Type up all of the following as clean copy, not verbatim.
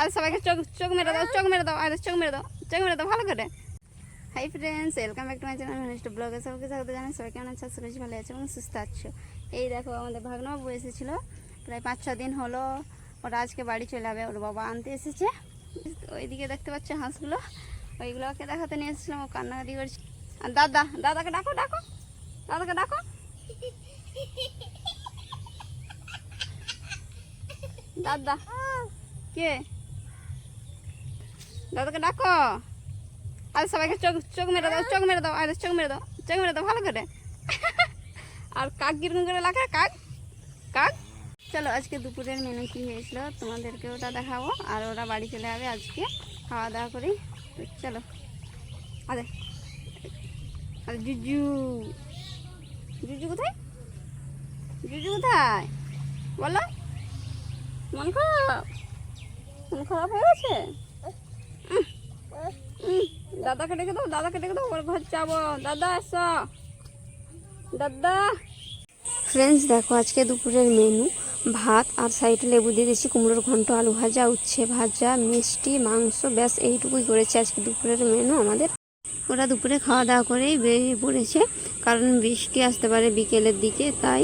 আর সবাইকে চোখ চোখ মেরে দাও, চোখ মেরে দাও, আর চোখ মেরে দাও, চোখ মেরে দাও ভালো করে। Hi friends, welcome back to my channel mister ব্লগে। সবাইকে স্বাগত জানাই। সবাই কেমন আছে? আশা করছি ভালো আছে এবং সুস্থ আছো। এই দেখো আমাদের ভাগনাবাবু এসেছিলো, প্রায় 5-6 দিন হলো। ওরা আজকে বাড়ি চলে যাবে, ওর বাবা আনতে এসেছে। ওইদিকে দেখতে পাচ্ছ হাঁসগুলো, ওইগুলোকে দেখাতে নিয়ে এসেছিলাম। ও কান্নাকাটি করছে। আর দাদাকে ডাকো, দাদাকে ডাকো। দাদা কে? দাদাকে ডাকো। আর সবাইকে চোখ চোখ মেরে দাও, চোখ মেরে দাও, আর চোখ মেরে দাও, চোখ মেরে দাও ভালো করে। আর কাক কিরকম করে লাগে, কাক কাক। চলো আজকে দুপুরের মেনু কী হয়েছিল তোমাদেরকে ওটা দেখাবো। আর ওরা বাড়ি চলে যাবে আজকে খাওয়া দাওয়া করি। চলো। আরে আরে জুজু জুজু কোথায়? জুজু কোথায় বলো? মন খারাপ হয়ে গেছে? দাদাকে ডেকে দাও, দাদাকে ডেকে দাও, ওর ঘর যাবো। দাদা এসো, দাদা। ফ্রেন্ডস দেখো আজকে দুপুরের মেনু ভাত আর সাইডে লেবু দিয়ে দিয়েছি, কুমড়োর ঘন্ট, আলু ভাজা, উচ্ছে ভাজা, মিষ্টি, মাংস, ব্যাস এইটুকুই করেছে আজকে দুপুরের মেনু আমাদের। ওরা দুপুরে খাওয়া দাওয়া করেই বেরিয়ে পড়েছে, কারণ বৃষ্টি আসতে পারে বিকেলের দিকে, তাই।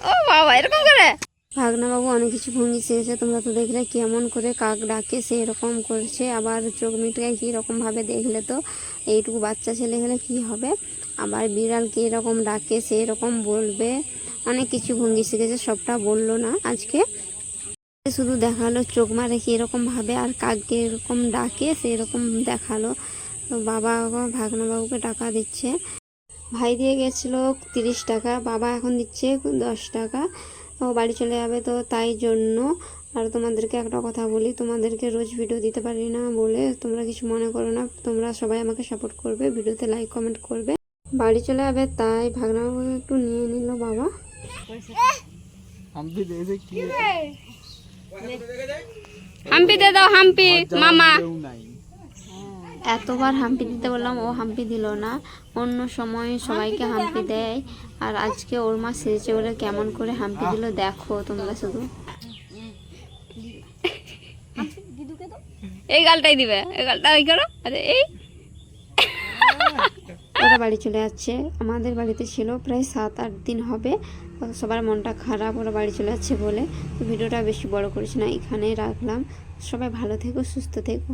ও বাবা এরকম করে ভাগনাবাবু অনেক কিছু ভঙ্গি শিখেছে। তোমরা তো দেখলে কেমন করে কাক ডাকে সেই রকম করছে। আবার চোখ মিটকে কীরকমভাবে দেখলে তো এইটুকু বাচ্চা ছেলে হলে কি হবে। আবার বিড়াল কীরকম ডাকে সেই রকম বলবে। অনেক কিছু ভঙ্গি শিখেছে, সবটা বললো না আজকে, শুধু দেখালো চোখ মারে কীরকমভাবে আর কাককে এরকম ডাকে সেই রকম দেখালো। তো বাবা ভাগনাবাবুকে টাকা দিচ্ছে। ভাই দিয়ে গেছিলো 30 টাকা, বাবা এখন দিচ্ছে 10 টাকা। ও বাড়ি চলে যাবে তো তাই জন্য। আর তোমাদেরকে একটা কথা বলি, তোমাদেরকে রোজ ভিডিও দিতে পারি না বলে তোমরা কিছু মনে করো না। তোমরা সবাই আমাকে সাপোর্ট করবে, ভিডিওতে লাইক কমেন্ট করবে। বাড়ি চলে যাবে তাই ভাগনাবাবুকে একটু নিয়ে নিল বাবা। হাম্পি দে দাও, হাম্পি মামা। এতবার হাম্পি দিতে বললাম, ও হাম্পি দিল না। অন্য সময় সবাইকে হাম্পি দেয়, আর আজকে ওর মা সেজেছে বলে কেমন করে হাম্পি দিল দেখো তোমরা শুধু। এই গালটাই দিবে, এই গালটা ওই করো। আরে এই ওরা বাড়ি চলে যাচ্ছে। আমাদের বাড়িতে ছিল প্রায় 7-8 দিন হবে। সবার মনটা খারাপ ওরা বাড়ি চলে যাচ্ছে বলে। তো ভিডিওটা বেশি বড় করেছি না, এখানেই রাখলাম। সবাই ভালো থেকো, সুস্থ থেকো।